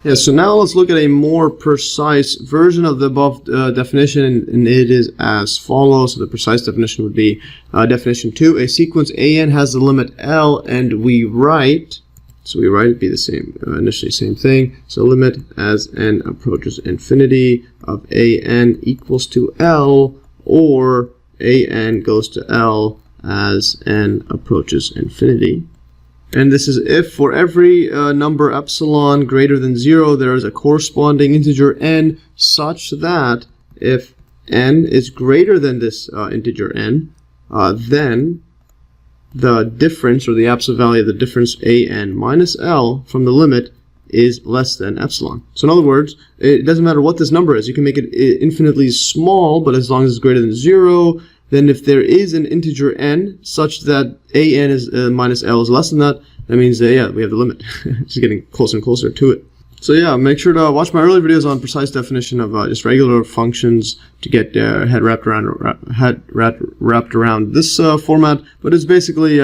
Yeah, so now let's look at a more precise version of the above definition, and it is as follows. So the precise definition would be definition 2. A sequence an has the limit L, and we write, it'd be the same, initially same thing. So limit as n approaches infinity of an equals to L, or an goes to L as n approaches infinity. And this is if for every number epsilon greater than 0, there is a corresponding integer n, such that if n is greater than this integer n, then the difference, or the absolute value of the difference an minus L from the limit, is less than epsilon. So in other words, it doesn't matter what this number is. You can make it infinitely small, but as long as it's greater than 0, then if there is an integer n such that an is minus L is less than that, that means that, yeah, we have the limit. It's getting closer and closer to it. So yeah, make sure to watch my earlier videos on precise definition of just regular functions to get head wrapped around this format. But it's basically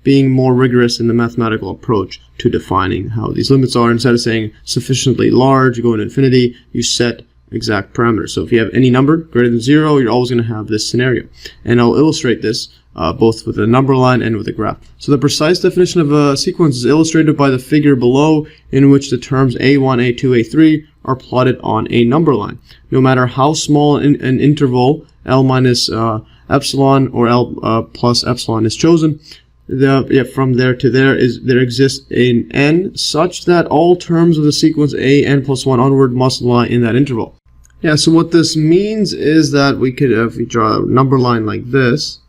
being more rigorous in the mathematical approach to defining how these limits are. Instead of saying sufficiently large, you go into infinity, you set exact parameters. So if you have any number greater than 0, you're always going to have this scenario. And I'll illustrate this both with a number line and with a graph. So the precise definition of a sequence is illustrated by the figure below, in which the terms a1, a2, a3 are plotted on a number line. No matter how small an interval L minus epsilon or L plus epsilon is chosen, from there to there exists an n such that all terms of the sequence a n plus 1 onward must lie in that interval. Yeah, so what this means is that we could, if we draw a number line like this,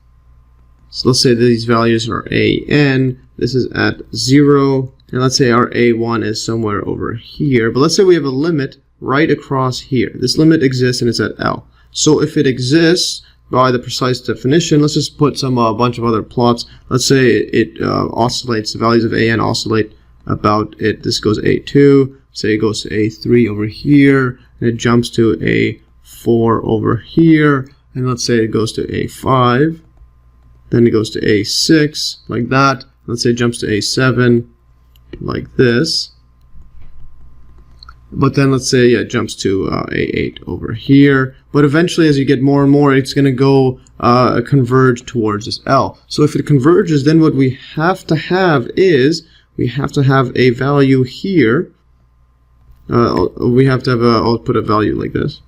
so let's say that these values are an, this is at 0, and let's say our a1 is somewhere over here, but let's say we have a limit right across here. This limit exists and it's at L. So if it exists by the precise definition, let's just put some bunch of other plots. Let's say it oscillates, the values of an oscillate about it. This goes a2, say it goes to a3 over here, and it jumps to a4 over here, and let's say it goes to a5, then it goes to a6 like that. Let's say it jumps to a7 like this. But then let's say it jumps to a8 over here. But eventually, as you get more and more, it's going to go converge towards this L. So if it converges, then what we have to have is, we have to have a value here. We have to have I'll put a value like this.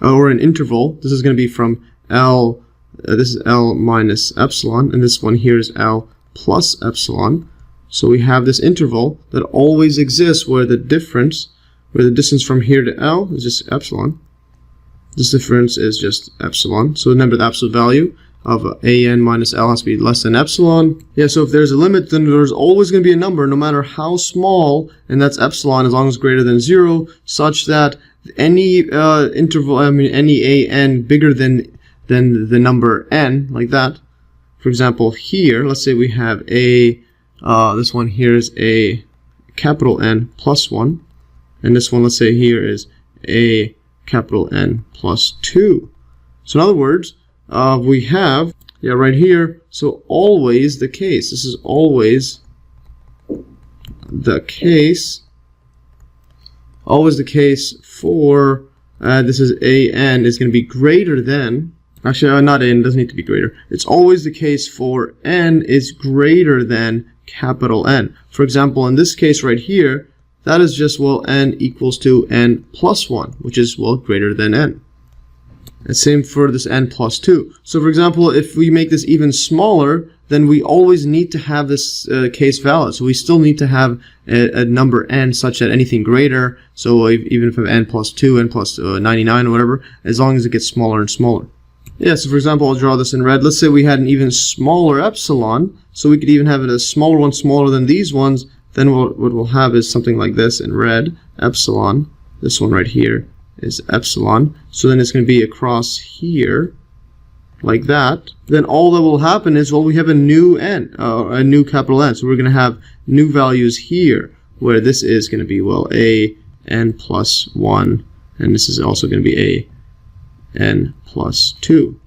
Or an interval. This is going to be from L, this is L minus epsilon, and this one here is L plus epsilon. So we have this interval that always exists where the difference, where the distance from here to L is just epsilon. This difference is just epsilon. So remember, the absolute value of an minus L has to be less than epsilon. Yeah, so if there's a limit, then there's always going to be a number, no matter how small, and that's epsilon as long as greater than 0, such that any interval, any an bigger than the number n, like that. For example, here, let's say we have this one here is a capital N plus 1, and this one, let's say here, is a capital N plus 2. So in other words, we have, right here, so always the case, this is always the case, for, this is an is going to be greater than, actually not n, doesn't need to be greater, it's always the case for n is greater than capital N. For example, in this case right here, that is just, well, n equals to n plus 1, which is, well, greater than n. And same for this n plus 2. So for example, if we make this even smaller, then we always need to have this case valid. So we still need to have a number n such that anything greater, so even if we have n plus 2, n plus 99 or whatever, as long as it gets smaller and smaller. Yeah, so for example, I'll draw this in red. Let's say we had an even smaller epsilon, so we could even have it a smaller one, smaller than these ones. Then what we'll have is something like this in red, epsilon. This one right here is epsilon. So then it's going to be across here, like that. Then all that will happen is, well, we have a new n, a new capital N. So we're going to have new values here, where this is going to be, well, a n plus 1, and this is also going to be a n plus 2.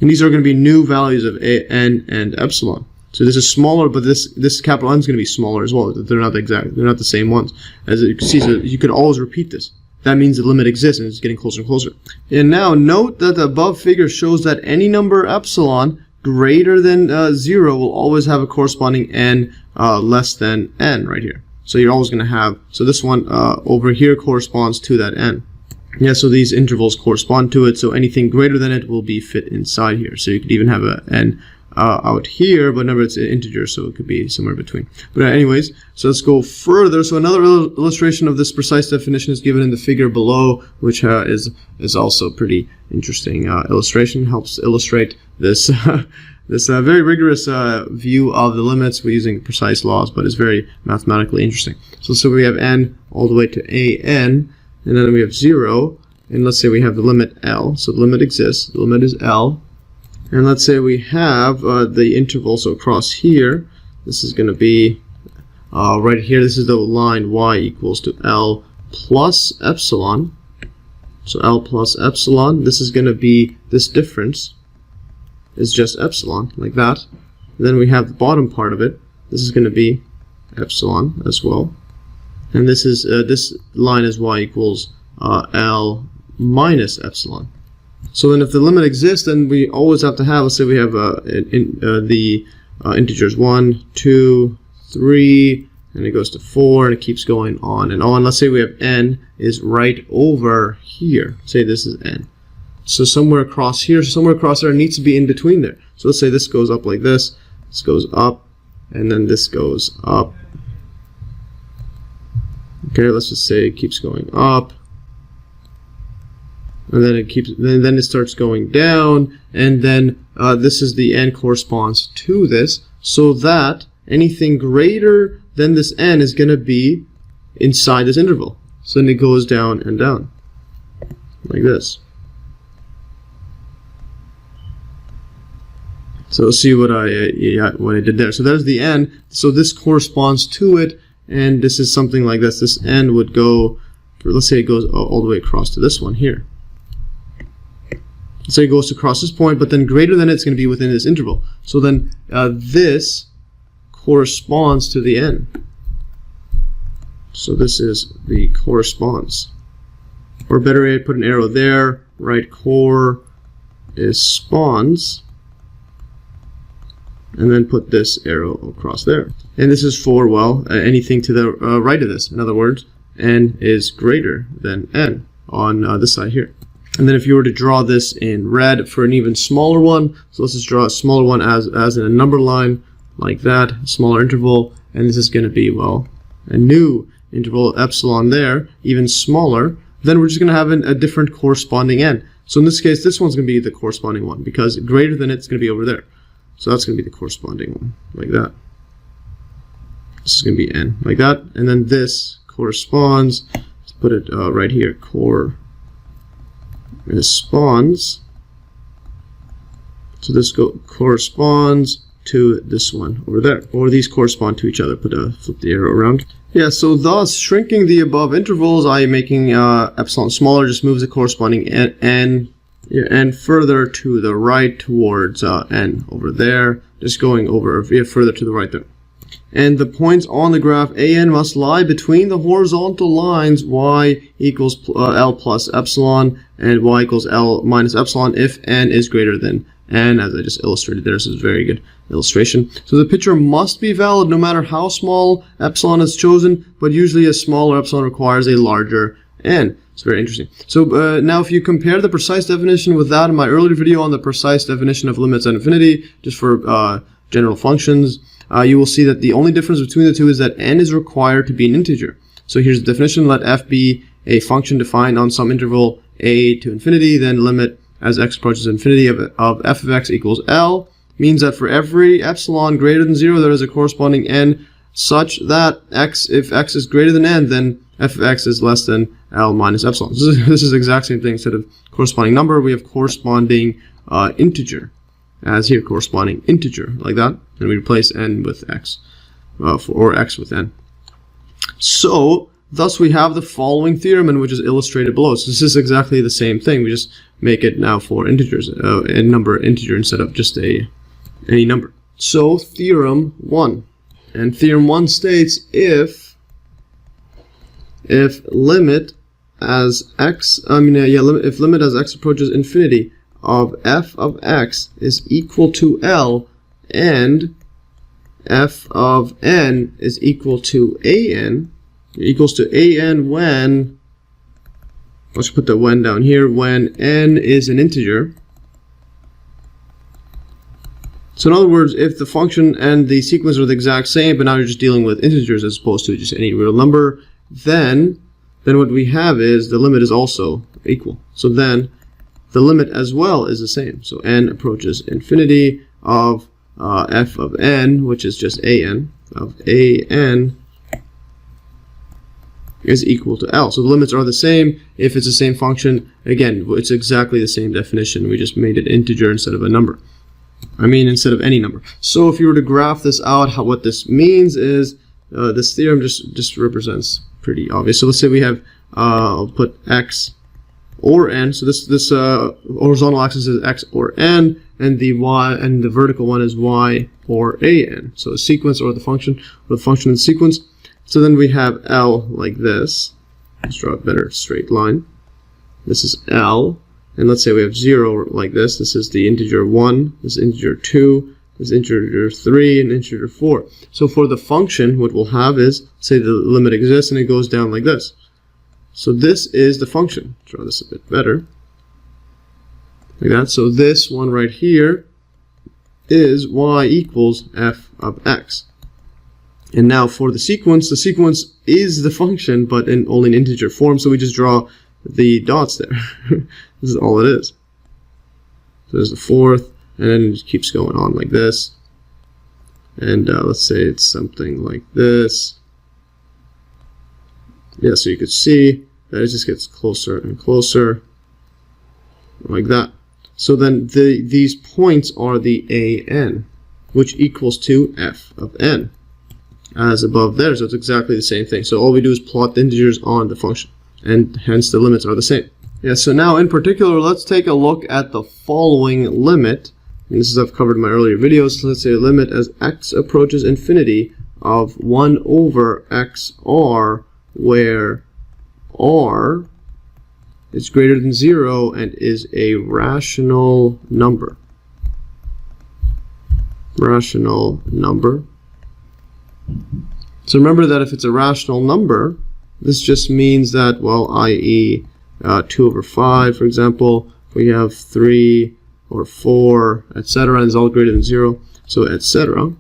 And these are going to be new values of n and epsilon. So this is smaller, but this capital N is going to be smaller as well. They're not the same ones. As you can see, so you could always repeat this. That means the limit exists and it's getting closer and closer. And now note that the above figure shows that any number epsilon greater than 0 will always have a corresponding n less than n right here. So you're always going to have, so this one over here corresponds to that n. Yeah, so these intervals correspond to it, so anything greater than it will be fit inside here. So you could even have a n out here, but remember it's an integer, so it could be somewhere between. But anyways, so let's go further. So another illustration of this precise definition is given in the figure below, which is also pretty interesting illustration. Helps illustrate this this very rigorous view of the limits we're using precise laws, but it's very mathematically interesting. So we have n all the way to an, and then we have 0, and let's say we have the limit L. So the limit exists, the limit is L. And let's say we have the interval, so across here, this is going to be right here, this is the line y equals to L plus epsilon. So L plus epsilon, this is going to be this difference is just epsilon, like that. And then we have the bottom part of it, this is going to be epsilon as well. And this is this line is y equals L minus epsilon. So then if the limit exists, then we always have to have, let's say we have the integers 1, 2, 3, and it goes to 4, and it keeps going on and on. Let's say we have n is right over here. Say this is n. So somewhere across here, somewhere across there, it needs to be in between there. So let's say this goes up like this goes up, and then this goes up. Okay, let's just say it keeps going up. And then then it starts going down, and then this is the n corresponds to this, so that anything greater than this n is going to be inside this interval. So then it goes down and down, like this. So see what I did there. So there's the n. So this corresponds to it, and this is something like this. This n would go, let's say it goes all the way across to this one here. So it goes across this point, but then greater than it's going to be within this interval. So then this corresponds to the n. So this is the corresponds. Or better yet, put an arrow there, right? Corresponds. And then put this arrow across there. And this is for, well, anything to the right of this. In other words, n is greater than n on this side here. And then if you were to draw this in red for an even smaller one, so let's just draw a smaller one as in a number line, like that, smaller interval, and this is going to be, well, a new interval, epsilon there, even smaller, then we're just going to have a different corresponding n. So in this case, this one's going to be the corresponding one, because greater than it's going to be over there. So that's going to be the corresponding one, like that. This is going to be n, like that, and then this corresponds, let's put it right here, corresponds. So this corresponds to this one over there, or these correspond to each other. Flip the arrow around. Yeah, so thus shrinking the above intervals, i.e. making epsilon smaller, just moves the corresponding n further to the right towards n over there, just going over further to the right there. And the points on the graph an must lie between the horizontal lines y equals L plus epsilon and y equals L minus epsilon if n is greater than n, as I just illustrated there. This is a very good illustration. So the picture must be valid no matter how small epsilon is chosen, but usually a smaller epsilon requires a larger n. It's very interesting. So now if you compare the precise definition with that in my earlier video on the precise definition of limits at infinity, just for general functions, you will see that the only difference between the two is that n is required to be an integer. So here's the definition: let f be a function defined on some interval a to infinity, then limit as x approaches infinity of f of x equals L, means that for every epsilon greater than 0 there is a corresponding n such that if x is greater than n, then f of x is less than L minus epsilon. This is the exact same thing. Instead of corresponding number, we have corresponding integer, as here, corresponding integer, like that, and we replace n with x, or x with n. So thus we have the following theorem, which is illustrated below. So this is exactly the same thing. We just make it now for integers, a number integer instead of just any number. So theorem 1. And theorem 1 states if limit as x, if limit as x approaches infinity of f of x is equal to L and f of n is equal to an, equals to an when, let's put the when down here, when n is an integer. So in other words, if the function and the sequence are the exact same, but now you're just dealing with integers as opposed to just any real number, then what we have is the limit is also equal. So then the limit as well is the same. So n approaches infinity of f of n, which is just an, of an is equal to L. So the limits are the same. If it's the same function, again, it's exactly the same definition. We just made it integer instead of a number. Instead of any number. So if you were to graph this out, what this means is this theorem just represents pretty obvious. So let's say we have, I'll put x or n. So this horizontal axis is x or n, and the y and the vertical one is y or an. So a sequence or the function and sequence. So then we have L like this. Let's draw a better straight line. This is L. And let's say we have 0 like this. This is the integer 1, this is integer 2, this is integer 3, and integer 4. So for the function, what we'll have is, say the limit exists and it goes down like this. So this is the function. Draw this a bit better. Like that. So this one right here is y equals f of x. And now for the sequence is the function, but only in integer form. So we just draw the dots there. This is all it is. So there's the fourth, and then it just keeps going on like this. And let's say it's something like this. Yeah, so you could see that it just gets closer and closer, like that. So then these points are the an, which equals to f of n, as above there. So it's exactly the same thing. So all we do is plot the integers on the function, and hence the limits are the same. Yeah, so now in particular, let's take a look at the following limit. And this is I've covered in my earlier videos. So let's say a limit as x approaches infinity of 1 over xr, where r is greater than 0 and is a rational number. Rational number. So remember that if it's a rational number, this just means that, well, i.e. 2 over 5, for example, we have 3 or 4, etc., and it's all greater than 0, so etc.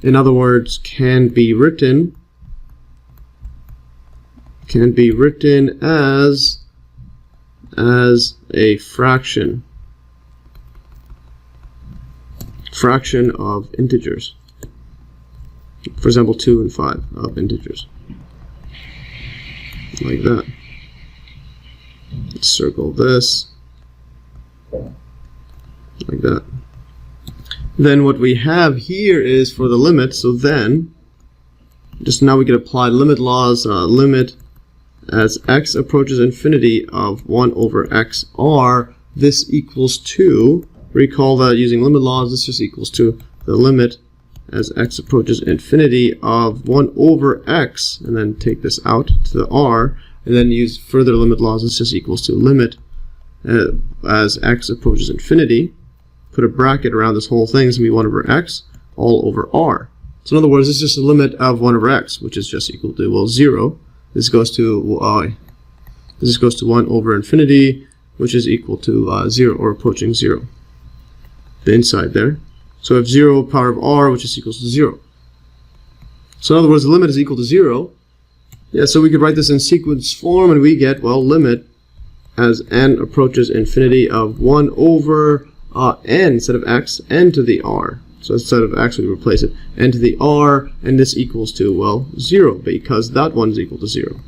In other words, can be written as a fraction of integers. For example, 2 and 5 of integers. Like that. Let's circle this. Like that. Then what we have here is for the limit, so then, just now we can apply limit laws, limit as x approaches infinity of 1 over xr, this equals to, recall that using limit laws, this just equals to the limit as x approaches infinity of 1 over x, and then take this out to the r, and then use further limit laws. This just equals to limit as x approaches infinity. Put a bracket around this whole thing. It's going to be 1 over x all over r. So in other words, it's just a limit of 1 over x, which is just equal to, well, 0. This goes to this goes to 1 over infinity, which is equal to 0 or approaching 0. The inside there. So we have 0 power of r, which is equals to 0. So in other words, the limit is equal to 0. Yeah, so we could write this in sequence form, and we get, well, limit as n approaches infinity of 1 over n instead of x, n to the r. So instead of x, we replace it n to the r, and this equals to, well, 0, because that one is equal to 0.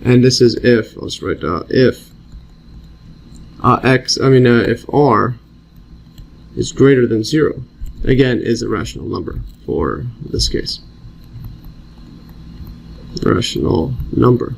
And this is if, let's write if if r is greater than 0, again, is a rational number for this case. Rational number.